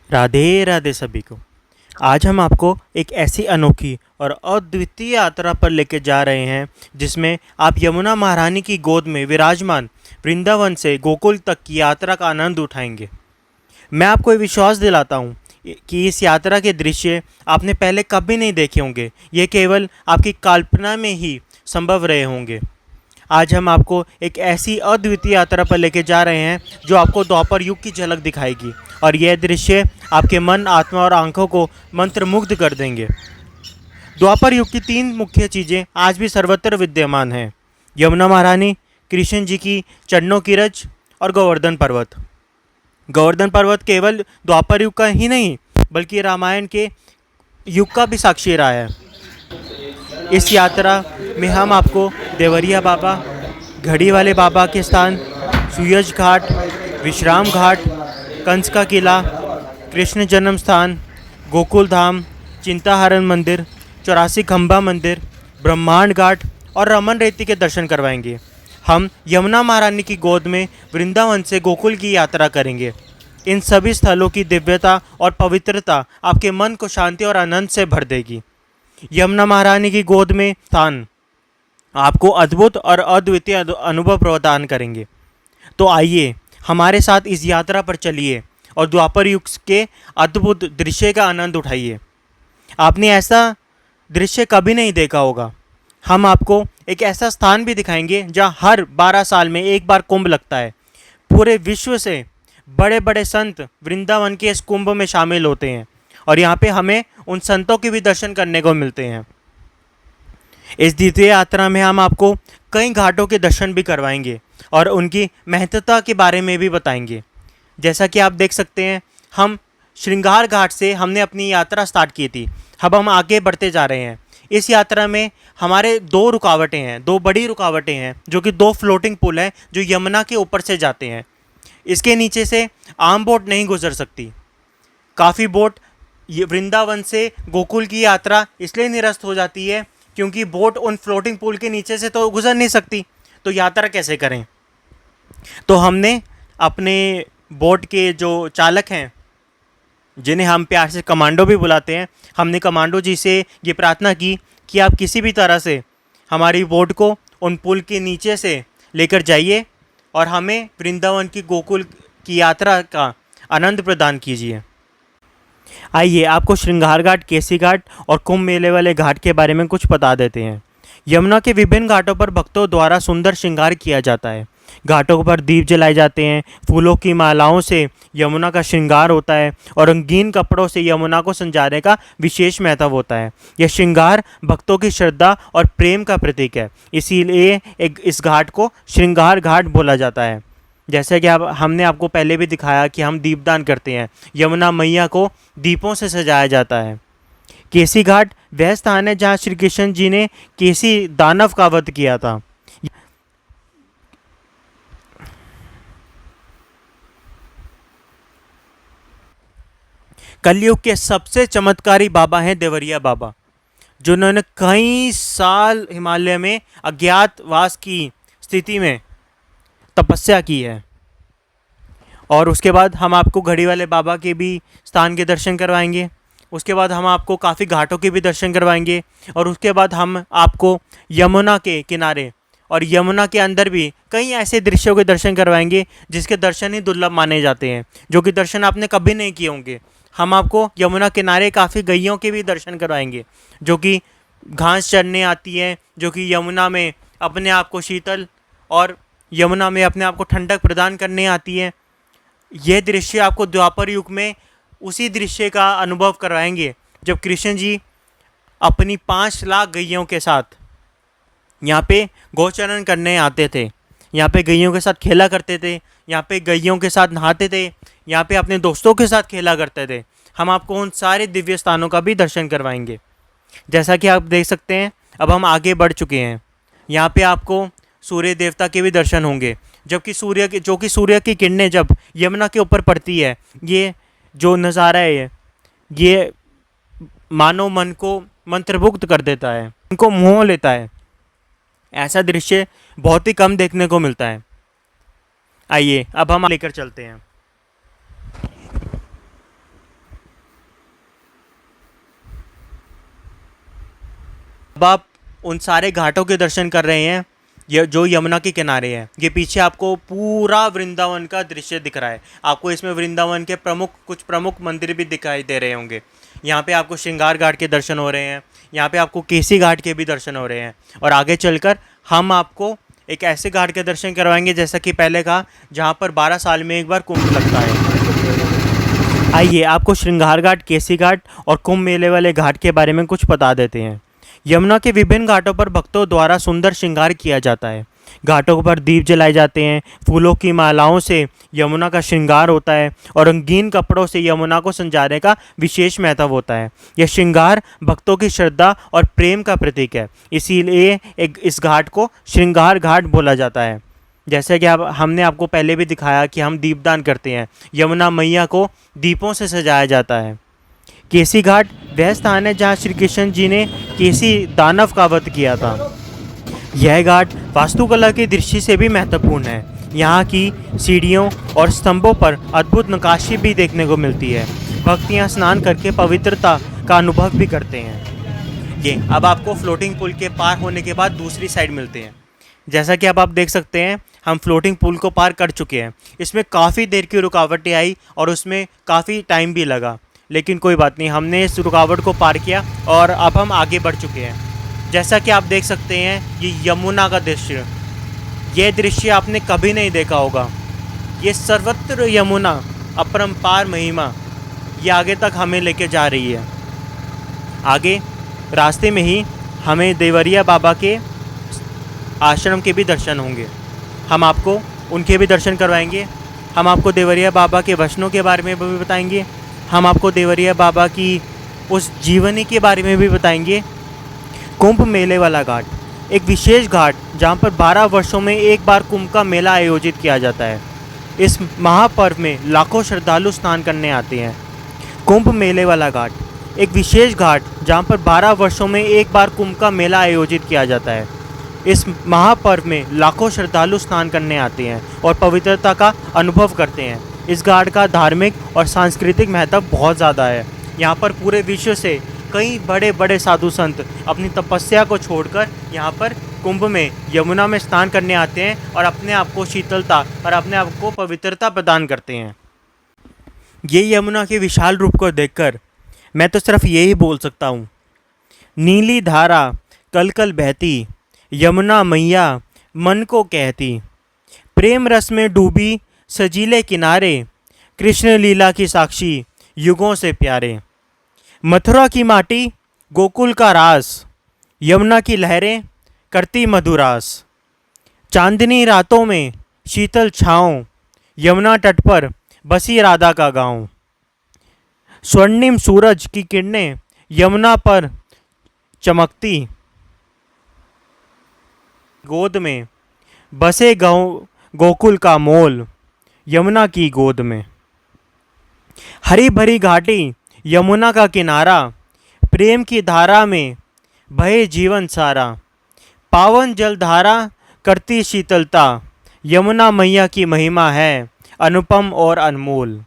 राधे राधे सभी को। आज हम आपको एक ऐसी अनोखी और अद्वितीय यात्रा पर लेके जा रहे हैं जिसमें आप यमुना महारानी की गोद में विराजमान वृंदावन से गोकुल तक की यात्रा का आनंद उठाएंगे। मैं आपको ये विश्वास दिलाता हूँ कि इस यात्रा के दृश्य आपने पहले कभी नहीं देखे होंगे। ये केवल आपकी कल्पना में ही संभव रहे होंगे। आज हम आपको एक ऐसी अद्वितीय यात्रा पर लेके जा रहे हैं जो आपको द्वापर युग की झलक दिखाएगी और यह दृश्य आपके मन, आत्मा और आंखों को मंत्रमुग्ध कर देंगे। द्वापर युग की तीन मुख्य चीज़ें आज भी सर्वत्र विद्यमान हैं: यमुना महारानी, कृष्ण जी की चरणों की रज और गोवर्धन पर्वत। गोवर्धन पर्वत केवल द्वापर युग का ही नहीं बल्कि रामायण के युग का भी साक्षी रहा है। इस यात्रा में हम आपको देवरिया बाबा, घड़ी वाले बाबा के स्थान, सुयज घाट, विश्राम घाट, कंस का किला, कृष्ण जन्म स्थान, गोकुल धाम, चिंताहरण मंदिर, 84 खंबा मंदिर, ब्रह्मांड घाट और रमन रेती के दर्शन करवाएंगे। हम यमुना महारानी की गोद में वृंदावन से गोकुल की यात्रा करेंगे। इन सभी स्थलों की दिव्यता और पवित्रता आपके मन को शांति और आनंद से भर देगी। यमुना महारानी की गोद में स्थान आपको अद्भुत और अद्वितीय अनुभव प्रदान करेंगे। तो आइए हमारे साथ इस यात्रा पर चलिए और द्वापर युग के अद्भुत दृश्य का आनंद उठाइए। आपने ऐसा दृश्य कभी नहीं देखा होगा। हम आपको एक ऐसा स्थान भी दिखाएंगे जहां हर 12 साल में एक बार कुंभ लगता है। पूरे विश्व से बड़े बड़े संत वृंदावन के इस कुंभ में शामिल होते हैं और यहाँ पे हमें उन संतों के भी दर्शन करने को मिलते हैं। इस द्वितीय यात्रा में हम आपको कई घाटों के दर्शन भी करवाएंगे और उनकी महत्ता के बारे में भी बताएंगे। जैसा कि आप देख सकते हैं, हम श्रृंगार घाट से हमने अपनी यात्रा स्टार्ट की थी। अब हम आगे बढ़ते जा रहे हैं। इस यात्रा में हमारे दो रुकावटें हैं, दो बड़ी रुकावटें हैं, जो कि दो फ्लोटिंग पुल हैं जो यमुना के ऊपर से जाते हैं। इसके नीचे से आम बोट नहीं गुजर सकती। काफ़ी बोट ये वृंदावन से गोकुल की यात्रा इसलिए निरस्त हो जाती है क्योंकि बोट उन फ्लोटिंग पुल के नीचे से तो गुजर नहीं सकती, तो यात्रा कैसे करें। तो हमने अपने बोट के जो चालक हैं, जिन्हें हम प्यार से कमांडो भी बुलाते हैं, हमने कमांडो जी से ये प्रार्थना की कि आप किसी भी तरह से हमारी बोट को उन पुल के नीचे से लेकर जाइए और हमें वृंदावन की गोकुल की यात्रा का आनंद प्रदान कीजिए। आइए आपको श्रृंगार घाट, केसी घाट और कुंभ मेले वाले घाट के बारे में कुछ बता देते हैं। यमुना के विभिन्न घाटों पर भक्तों द्वारा सुंदर श्रृंगार किया जाता है। घाटों पर दीप जलाए जाते हैं, फूलों की मालाओं से यमुना का श्रृंगार होता है और रंगीन कपड़ों से यमुना को संजाने का विशेष महत्व होता है। यह श्रृंगार भक्तों की श्रद्धा और प्रेम का प्रतीक है, इसीलिए इस घाट को श्रृंगार घाट बोला जाता है। जैसे कि हमने आपको पहले भी दिखाया कि हम दीपदान करते हैं, यमुना मैया को दीपों से सजाया जाता है। केसी घाट वह स्थान है जहाँ श्री कृष्ण जी ने केसी दानव का वध किया था। कलयुग के सबसे चमत्कारी बाबा हैं देवरिया बाबा, जिन्होंने कई साल हिमालय में अज्ञातवास की स्थिति में तपस्या की है। और उसके बाद हम आपको घड़ी वाले बाबा के भी स्थान के दर्शन करवाएंगे। उसके बाद हम आपको काफ़ी घाटों के भी दर्शन करवाएंगे और उसके बाद हम आपको यमुना के किनारे और यमुना के अंदर भी कई ऐसे दृश्यों के दर्शन करवाएंगे जिसके दर्शन ही दुर्लभ माने जाते हैं, जो कि दर्शन आपने कभी नहीं किए होंगे। हम आपको यमुना किनारे काफ़ी गैयों के भी दर्शन करवाएंगे जो कि घास चरने आती हैं, जो कि यमुना में अपने आप को शीतल और यमुना में अपने आप को ठंडक प्रदान करने आती हैं। यह दृश्य आपको द्वापर युग में उसी दृश्य का अनुभव करवाएंगे जब कृष्ण जी अपनी 5 लाख गैयों के साथ यहाँ पे गोचरण करने आते थे, यहाँ पे गैयों के साथ खेला करते थे, यहाँ पे गैयों के साथ नहाते थे, यहाँ पे अपने दोस्तों के साथ खेला करते थे। हम आपको उन सारे दिव्य स्थानों का भी दर्शन करवाएंगे। जैसा कि आप देख सकते हैं, अब हम आगे बढ़ चुके हैं। यहाँ पे आपको सूर्य देवता के भी दर्शन होंगे, जबकि सूर्य की किरणें जब यमुना के ऊपर पड़ती है, ये जो नज़ारा है ये मानव मन को मंत्रमुग्ध कर देता है, उनको मोह लेता है। ऐसा दृश्य बहुत ही कम देखने को मिलता है। आइए अब हम लेकर चलते हैं। अब आप उन सारे घाटों के दर्शन कर रहे हैं ये जो यमुना के किनारे है। ये पीछे आपको पूरा वृंदावन का दृश्य दिख रहा है। आपको इसमें वृंदावन के कुछ प्रमुख मंदिर भी दिखाई दे रहे होंगे। यहाँ पे आपको श्रृंगार घाट के दर्शन हो रहे हैं, यहाँ पे आपको केसी घाट के भी दर्शन हो रहे हैं। और आगे चलकर हम आपको एक ऐसे घाट के दर्शन करवाएंगे, जैसा कि पहले कहा, जहाँ पर 12 साल में एक बार कुंभ लगता है। आइए आपको श्रृंगार घाट, केसी घाट और कुंभ मेले वाले घाट के बारे में कुछ बता देते हैं। यमुना के विभिन्न घाटों पर भक्तों द्वारा सुंदर श्रृंगार किया जाता है। घाटों पर दीप जलाए जाते हैं, फूलों की मालाओं से यमुना का श्रृंगार होता है और रंगीन कपड़ों से यमुना को सजाने का विशेष महत्व होता है। यह श्रृंगार भक्तों की श्रद्धा और प्रेम का प्रतीक है, इसीलिए इस घाट को श्रृंगार घाट बोला जाता है। जैसे कि हमने आपको पहले भी दिखाया कि हम दीपदान करते हैं, यमुना मैया को दीपों से सजाया जाता है। केसी घाट वह स्थान है जहाँ श्री कृष्ण जी ने केसी दानव का वध किया था। यह घाट वास्तुकला की दृष्टि से भी महत्वपूर्ण है। यहाँ की सीढ़ियों और स्तंभों पर अद्भुत नक्काशी भी देखने को मिलती है। भक्त यहाँ स्नान करके पवित्रता का अनुभव भी करते हैं। ये अब आपको फ्लोटिंग पुल के पार होने के बाद दूसरी साइड मिलते हैं। जैसा कि अब आप देख सकते हैं, हम फ्लोटिंग पुल को पार कर चुके हैं। इसमें काफ़ी देर की रुकावटें आई और उसमें काफ़ी टाइम भी लगा, लेकिन कोई बात नहीं, हमने इस रुकावट को पार किया और अब हम आगे बढ़ चुके हैं। जैसा कि आप देख सकते हैं, ये यमुना का दृश्य, ये दृश्य आपने कभी नहीं देखा होगा। ये सर्वत्र यमुना अपरंपार महिमा, ये आगे तक हमें लेके जा रही है। आगे रास्ते में ही हमें देवरिया बाबा के आश्रम के भी दर्शन होंगे। हम आपको उनके भी दर्शन करवाएंगे। हम आपको देवरिया बाबा के वचनों के बारे में भी बताएंगे। हम आपको देवरिया बाबा की उस जीवनी के बारे में भी बताएंगे। कुंभ मेले वाला घाट एक विशेष घाट जहाँ पर 12 वर्षों में एक बार कुंभ का मेला आयोजित किया जाता है। इस महापर्व में लाखों श्रद्धालु स्नान करने आते हैं। कुंभ मेले वाला घाट एक विशेष घाट जहाँ पर 12 वर्षों में एक बार कुंभ का मेला आयोजित किया जाता है। इस महापर्व में लाखों श्रद्धालु स्नान करने आते हैं और पवित्रता का अनुभव करते हैं। इस घाट का धार्मिक और सांस्कृतिक महत्व बहुत ज़्यादा है। यहाँ पर पूरे विश्व से कई बड़े बड़े साधु संत अपनी तपस्या को छोड़कर यहाँ पर कुंभ में यमुना में स्नान करने आते हैं और अपने आप को शीतलता और अपने आप को पवित्रता प्रदान करते हैं। ये यमुना के विशाल रूप को देखकर मैं तो सिर्फ यही बोल सकता हूँ, नीली धारा कल कल बहती, यमुना मैया मन को कहती, प्रेम रस में डूबी सजीले किनारे, कृष्ण लीला की साक्षी युगों से प्यारे। मथुरा की माटी गोकुल का रास, यमुना की लहरें करती मधुरास। चांदनी रातों में शीतल छाँव, यमुना तट पर बसी राधा का गाँव। स्वर्णिम सूरज की किरणें यमुना पर चमकती, गोद में बसे गोकुल का मोल, यमुना की गोद में। हरी भरी घाटी यमुना का किनारा, प्रेम की धारा में बहे जीवन सारा। पावन जल धारा करती शीतलता, यमुना मैया की महिमा है अनुपम और अनमोल।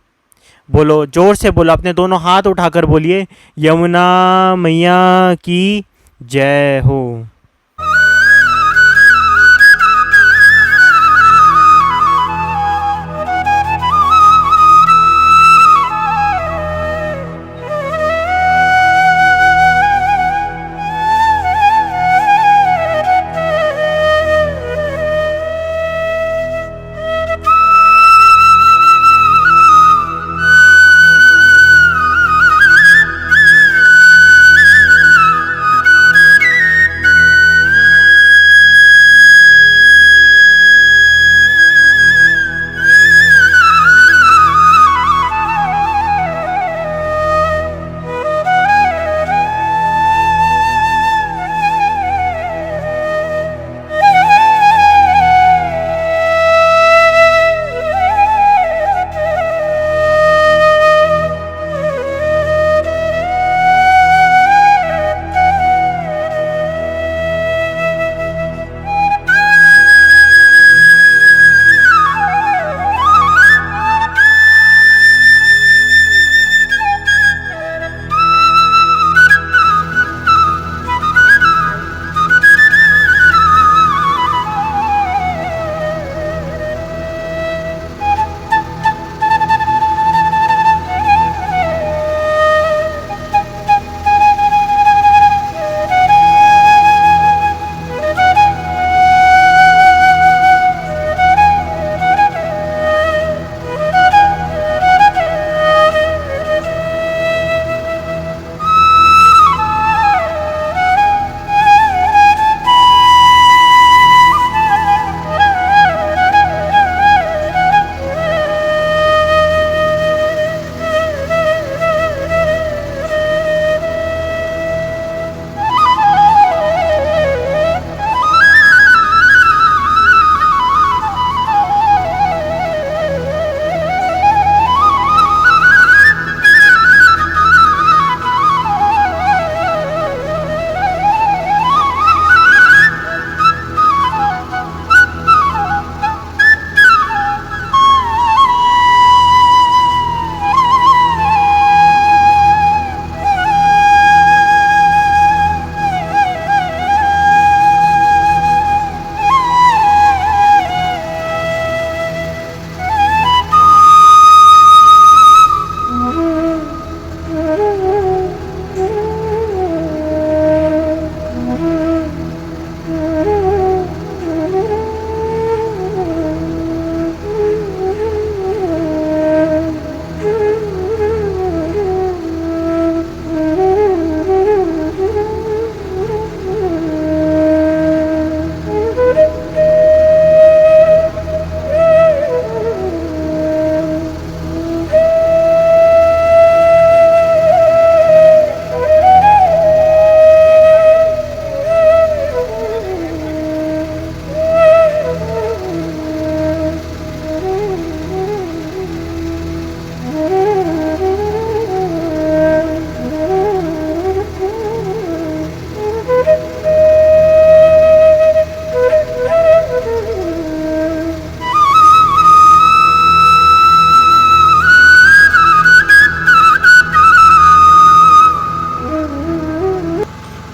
बोलो, जोर से बोलो, अपने दोनों हाथ उठाकर बोलिए, यमुना मैया की जय हो।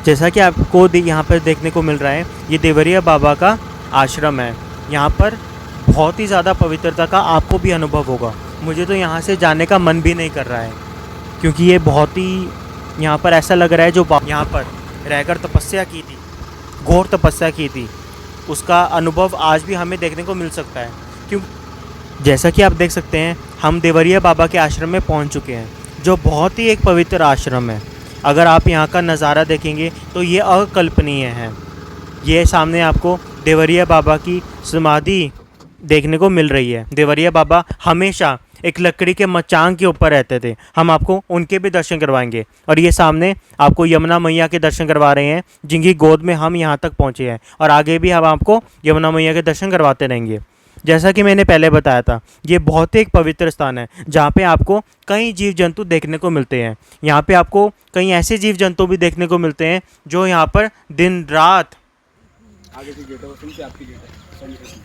जैसा कि आपको यहाँ पर देखने को मिल रहा है, ये देवरिया बाबा का आश्रम है। यहाँ पर बहुत ही ज़्यादा पवित्रता का आपको भी अनुभव होगा। मुझे तो यहाँ से जाने का मन भी नहीं कर रहा है, क्योंकि ये बहुत ही यहाँ पर ऐसा लग रहा है जो यहाँ पर रहकर तपस्या की थी, घोर तपस्या की थी, उसका अनुभव आज भी हमें देखने को मिल सकता है। क्यों, जैसा कि आप देख सकते हैं, हम देवरिया बाबा के आश्रम में पहुंच चुके हैं, जो बहुत ही एक पवित्र आश्रम है। अगर आप यहाँ का नज़ारा देखेंगे तो ये अकल्पनीय है। ये सामने आपको देवरिया बाबा की समाधि देखने को मिल रही है। देवरिया बाबा हमेशा एक लकड़ी के मचांग के ऊपर रहते थे। हम आपको उनके भी दर्शन करवाएंगे। और ये सामने आपको यमुना मैया के दर्शन करवा रहे हैं, जिनकी गोद में हम यहाँ तक पहुँचे हैं, और आगे भी हम आपको यमुना मैया के दर्शन करवाते रहेंगे। जैसा कि मैंने पहले बताया था, ये बहुत ही एक पवित्र स्थान है, जहाँ पे आपको कई जीव जंतु देखने को मिलते हैं। यहाँ पे आपको कई ऐसे जीव जंतु भी देखने को मिलते हैं जो यहाँ पर दिन रात आगे की गेट है, वो सुनते आपकी गेट है।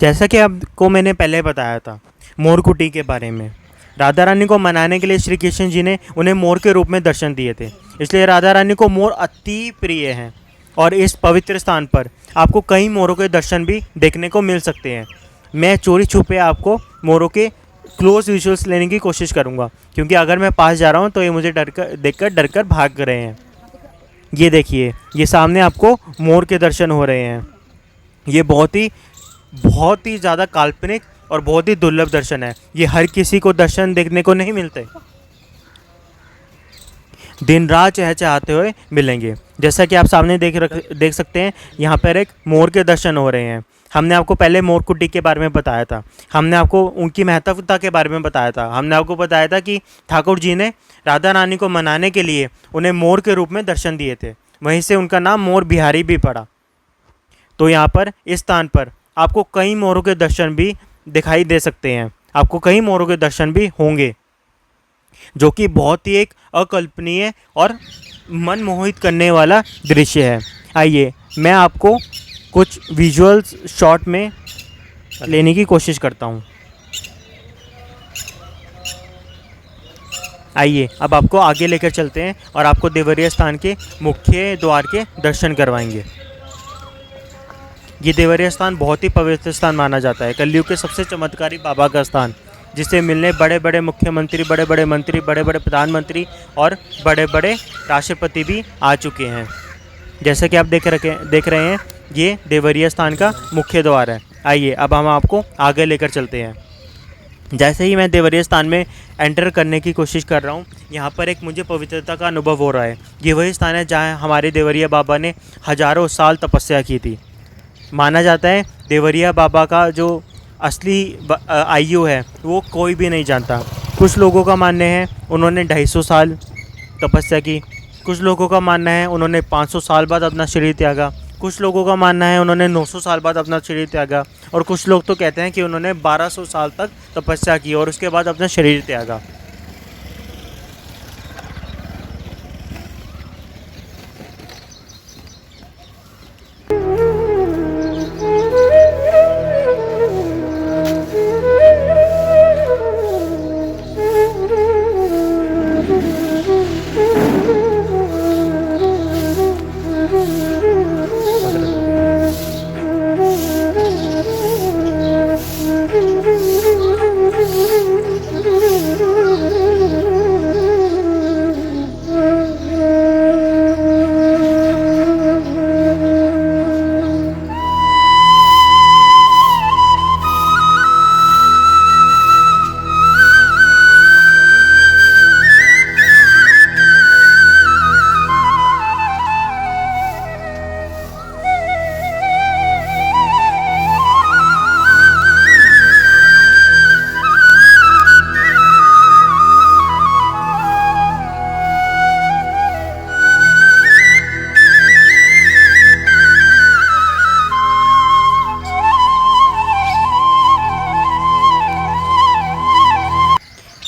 जैसा कि आपको मैंने पहले बताया था मोरकुटी के बारे में, राधा रानी को मनाने के लिए श्री कृष्ण जी ने उन्हें मोर के रूप में दर्शन दिए थे, इसलिए राधा रानी को मोर अति प्रिय हैं। और इस पवित्र स्थान पर आपको कई मोरों के दर्शन भी देखने को मिल सकते हैं। मैं चोरी छुपे आपको मोरों के क्लोज विजुअल्स लेने की कोशिश करूंगा, क्योंकि अगर मैं पास जा रहा हूं तो ये मुझे देखकर डरकर भाग रहे हैं। ये देखिए, ये सामने आपको मोर के दर्शन हो रहे हैं। ये बहुत ही ज़्यादा काल्पनिक और बहुत ही दुर्लभ दर्शन है। ये हर किसी को दर्शन देखने को नहीं मिलते, दिन रात चहचहाते हुए मिलेंगे। जैसा कि आप सामने देख सकते हैं, यहाँ पर एक मोर के दर्शन हो रहे हैं। हमने आपको पहले मोरकुटी के बारे में बताया था, हमने आपको उनकी महत्वता के बारे में बताया था। हमने आपको बताया था कि ठाकुर जी ने राधा रानी को मनाने के लिए उन्हें मोर के रूप में दर्शन दिए थे, वहीं से उनका नाम मोर बिहारी भी पड़ा। तो यहाँ पर इस स्थान पर आपको कई मोरों के दर्शन भी दिखाई दे सकते हैं, आपको कई मोरों के दर्शन भी होंगे, जो कि बहुत ही एक अकल्पनीय और मन मोहित करने वाला दृश्य है। आइए मैं आपको कुछ विजुअल्स शॉट में लेने की कोशिश करता हूँ। आइए अब आपको आगे लेकर चलते हैं और आपको देवरिया स्थान के मुख्य द्वार के दर्शन करवाएंगे। ये देवरिया स्थान बहुत ही पवित्र स्थान माना जाता है, कलयुग के सबसे चमत्कारी बाबा का स्थान, जिससे मिलने बड़े बड़े मुख्यमंत्री, बड़े बड़े मंत्री, बड़े बड़े प्रधानमंत्री और बड़े बड़े राष्ट्रपति भी आ चुके हैं। जैसा कि आप देख रहे हैं, ये देवरिया स्थान का मुख्य द्वार है। आइए अब हम आपको आगे लेकर चलते हैं। जैसे ही मैं देवरिया स्थान में एंटर करने की कोशिश कर रहा हूँ, यहाँ पर एक मुझे पवित्रता का अनुभव हो रहा है। ये वही स्थान है जहाँ हमारे देवरिया बाबा ने हज़ारों साल तपस्या की थी। माना जाता है देवरिया बाबा का जो असली आयु है वो कोई भी नहीं जानता। कुछ लोगों का मानना है उन्होंने 250 साल तपस्या की, कुछ लोगों का मानना है उन्होंने 500 साल बाद अपना शरीर त्यागा, कुछ लोगों का मानना है उन्होंने 900 साल बाद अपना शरीर त्यागा, और कुछ लोग तो कहते हैं कि उन्होंने 1200 साल तक तपस्या की और उसके बाद अपना शरीर त्यागा।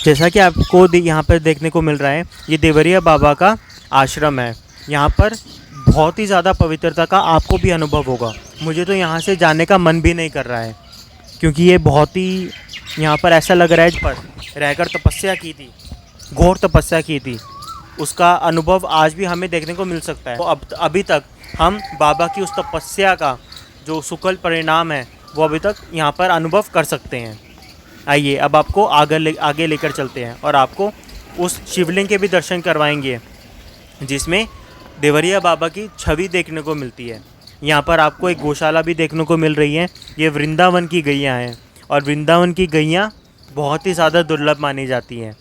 जैसा कि आपको यहाँ पर देखने को मिल रहा है, ये देवरिया बाबा का आश्रम है। यहाँ पर बहुत ही ज़्यादा पवित्रता का आपको भी अनुभव होगा। मुझे तो यहाँ से जाने का मन भी नहीं कर रहा है, क्योंकि ये बहुत ही यहाँ पर ऐसा लग रहा है पर रहकर तपस्या की थी, घोर तपस्या की थी, उसका अनुभव आज भी हमें देखने को मिल सकता है। तो अब अभी तक हम बाबा की उस तपस्या का जो सुखद परिणाम है वो अभी तक यहाँ पर अनुभव कर सकते हैं। आइए अब आपको आगे लेकर चलते हैं और आपको उस शिवलिंग के भी दर्शन करवाएंगे जिसमें देवरिया बाबा की छवि देखने को मिलती है। यहाँ पर आपको एक गौशाला भी देखने को मिल रही है। ये वृंदावन की गैयाँ हैं और वृंदावन की गैयाँ बहुत ही ज़्यादा दुर्लभ मानी जाती हैं।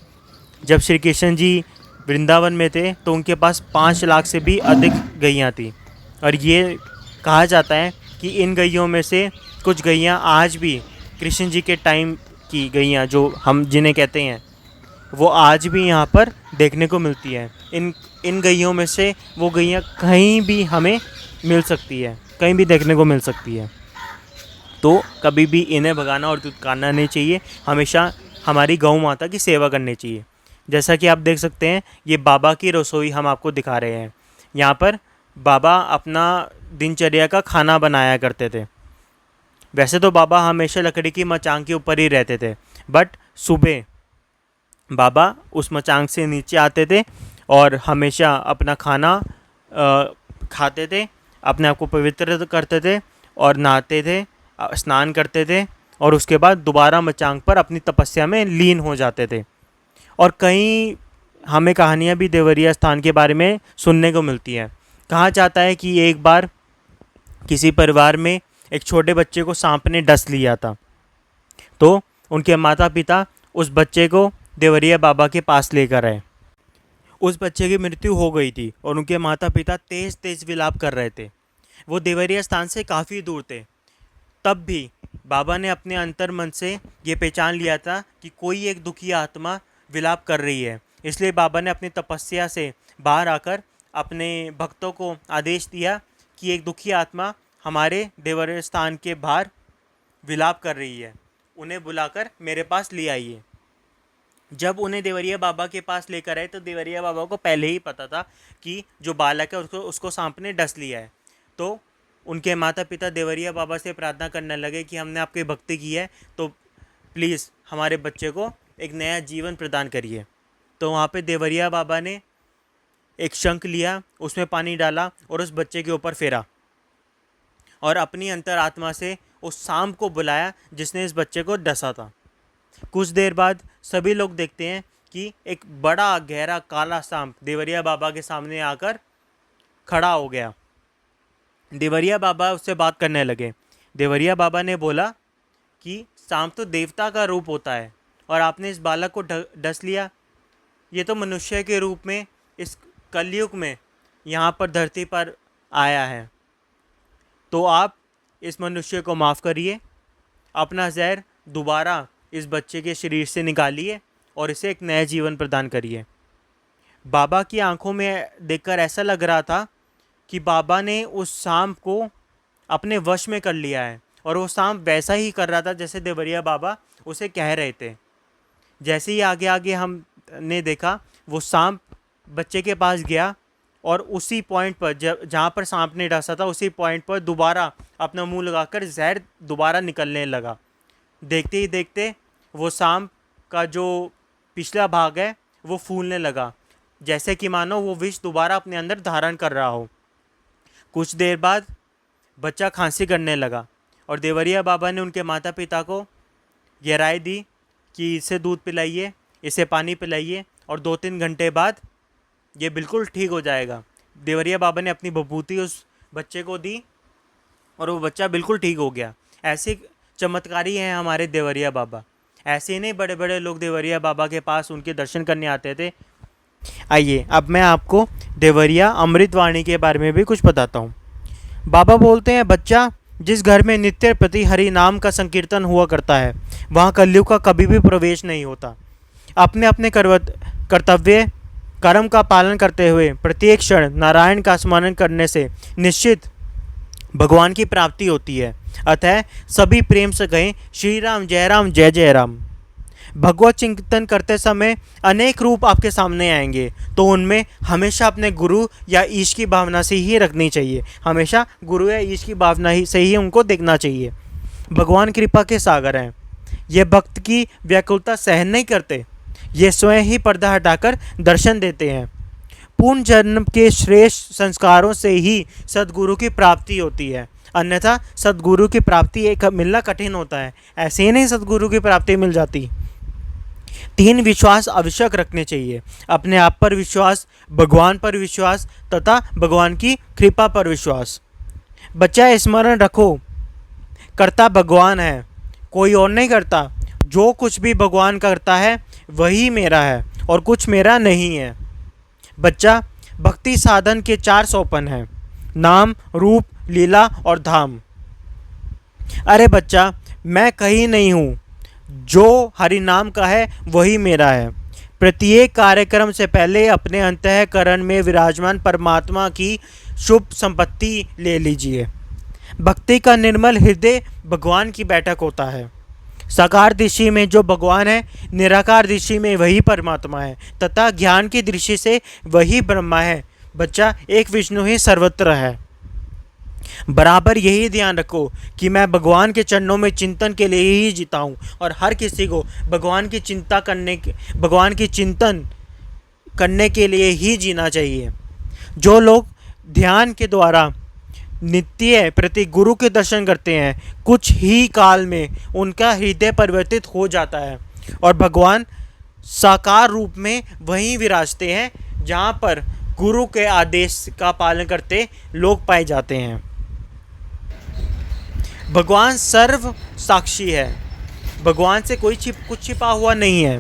जब श्री कृष्ण जी वृंदावन में थे तो उनके पास 5 लाख से भी अधिक गैयाँ थी और ये कहा जाता है कि इन गैयों में से कुछ गैयाँ आज भी कृष्ण जी के टाइम की गैयाँ जो हम जिन्हें कहते हैं वो आज भी यहाँ पर देखने को मिलती है। इन गैयों में से वो गैयाँ कहीं भी हमें मिल सकती है, कहीं भी देखने को मिल सकती है। तो कभी भी इन्हें भगाना और दुत्कारना नहीं चाहिए, हमेशा हमारी गौ माता की सेवा करनी चाहिए। जैसा कि आप देख सकते हैं ये बाबा की रसोई हम आपको दिखा रहे हैं। यहाँ पर बाबा अपना दिनचर्या का खाना बनाया करते थे। वैसे तो बाबा हमेशा लकड़ी की मचांग के ऊपर ही रहते थे, बट सुबह बाबा उस मचांग से नीचे आते थे और हमेशा अपना खाना खाते थे, अपने आप को पवित्र करते थे और नहाते थे, स्नान करते थे और उसके बाद दोबारा मचांग पर अपनी तपस्या में लीन हो जाते थे। और कई हमें कहानियाँ भी देवरिया स्थान के बारे में सुनने को मिलती हैं। कहा जाता है कि एक बार किसी परिवार में एक छोटे बच्चे को सांप ने डस लिया था, तो उनके माता पिता उस बच्चे को देवरिया बाबा के पास लेकर आए। उस बच्चे की मृत्यु हो गई थी और उनके माता पिता तेज़ तेज़ विलाप कर रहे थे। वो देवरिया स्थान से काफ़ी दूर थे। तब भी बाबा ने अपने अंतर मन से ये पहचान लिया था कि कोई एक दुखी आत्मा विलाप कर रही है। इसलिए बाबा ने अपनी तपस्या से बाहर आकर अपने भक्तों को आदेश दिया कि एक दुखी आत्मा हमारे देवरिया स्थान के बाहर विलाप कर रही है, उन्हें बुलाकर मेरे पास ले आइए। जब उन्हें देवरिया बाबा के पास लेकर आए तो देवरिया बाबा को पहले ही पता था कि जो बालक है उसको सांप ने डस लिया है। तो उनके माता पिता देवरिया बाबा से प्रार्थना करने लगे कि हमने आपकी भक्ति की है तो प्लीज़ हमारे बच्चे को एक नया जीवन प्रदान करिए। तो वहाँ पे देवरिया बाबा ने एक शंख लिया, उसमें पानी डाला और उस बच्चे के ऊपर फेरा और अपनी अंतरात्मा से उस सांप को बुलाया जिसने इस बच्चे को डसा था। कुछ देर बाद सभी लोग देखते हैं कि एक बड़ा गहरा काला सांप देवरिया बाबा के सामने आकर खड़ा हो गया। देवरिया बाबा उससे बात करने लगे। देवरिया बाबा ने बोला कि सांप तो देवता का रूप होता है और आपने इस बालक को डस लिया, ये तो मनुष्य के रूप में इस कलयुग में यहाँ पर धरती पर आया है, तो आप इस मनुष्य को माफ़ करिए, अपना जहर दोबारा इस बच्चे के शरीर से निकालिए और इसे एक नया जीवन प्रदान करिए। बाबा की आंखों में देखकर ऐसा लग रहा था कि बाबा ने उस सांप को अपने वश में कर लिया है और वो सांप वैसा ही कर रहा था जैसे देवरिया बाबा उसे कह रहे थे। जैसे ही आगे आगे हमने देखा वो सांप बच्चे के पास गया और उसी पॉइंट पर जहाँ पर सांप ने डसा था उसी पॉइंट पर दोबारा अपना मुंह लगाकर जहर दोबारा निकलने लगा। देखते ही देखते वो सांप का जो पिछला भाग है वो फूलने लगा, जैसे कि मानो वो विष दोबारा अपने अंदर धारण कर रहा हो। कुछ देर बाद बच्चा खांसी करने लगा और देवरिया बाबा ने उनके माता पिता को यह राय दी कि इसे दूध पिलाइए, इसे पानी पिलाइए और 2-3 घंटे बाद ये बिल्कुल ठीक हो जाएगा। देवरिया बाबा ने अपनी बभूति उस बच्चे को दी और वो बच्चा बिल्कुल ठीक हो गया। ऐसे चमत्कारी हैं हमारे देवरिया बाबा। ऐसे ही नहीं बड़े बड़े लोग देवरिया बाबा के पास उनके दर्शन करने आते थे। आइए अब मैं आपको देवरिया अमृतवाणी के बारे में भी कुछ बताता हूँ। बाबा बोलते हैं, बच्चा, जिस घर में नित्य प्रति हरि नाम का संकीर्तन हुआ करता है वहाँ कलयुग का कभी भी प्रवेश नहीं होता। अपने अपने कर्तव्य कर्म का पालन करते हुए प्रत्येक क्षण नारायण का स्मरण करने से निश्चित भगवान की प्राप्ति होती है। अतः सभी प्रेम से कहें, श्री राम जय जय राम। भगवत चिंतन करते समय अनेक रूप आपके सामने आएंगे, तो उनमें हमेशा अपने गुरु या ईश की भावना से ही रखनी चाहिए। हमेशा गुरु या ईश की भावना से ही उनको देखना चाहिए। भगवान कृपा के सागर हैं। ये भक्त की व्याकुलता सहन नहीं करते, ये स्वयं ही पर्दा हटाकर दर्शन देते हैं। पूर्ण जन्म के श्रेष्ठ संस्कारों से ही सद्गुरु की प्राप्ति होती है, अन्यथा सद्गुरु की प्राप्ति एक मिलना कठिन होता है। ऐसे ही नहीं सद्गुरु की प्राप्ति मिल जाती। 3 विश्वास आवश्यक रखने चाहिए: अपने आप पर विश्वास, भगवान पर विश्वास तथा भगवान की कृपा पर विश्वास। बच्चा स्मरण रखो, करता भगवान है, कोई और नहीं करता। जो कुछ भी भगवान करता है वही मेरा है और कुछ मेरा नहीं है। बच्चा, भक्ति साधन के 4 सोपान हैं: नाम, रूप, लीला और धाम। अरे बच्चा, मैं कहीं नहीं हूँ, जो हरि नाम का है वही मेरा है। प्रत्येक कार्यक्रम से पहले अपने अंतःकरण में विराजमान परमात्मा की शुभ संपत्ति ले लीजिए। भक्ति का निर्मल हृदय भगवान की बैठक होता है। साकार दृष्टि में जो भगवान है, निराकार दृष्टि में वही परमात्मा है तथा ज्ञान की दृष्टि से वही ब्रह्मा है। बच्चा, एक विष्णु ही सर्वत्र है। बराबर यही ध्यान रखो कि मैं भगवान के चरणों में चिंतन के लिए ही जीता हूँ और हर किसी को भगवान की चिंतन करने के लिए ही जीना चाहिए। जो लोग ध्यान के द्वारा नित्य प्रति गुरु के दर्शन करते हैं, कुछ ही काल में उनका हृदय परिवर्तित हो जाता है और भगवान साकार रूप में वहीं विराजते हैं जहाँ पर गुरु के आदेश का पालन करते लोग पाए जाते हैं। भगवान सर्व साक्षी है। भगवान से कुछ छिपा हुआ नहीं है।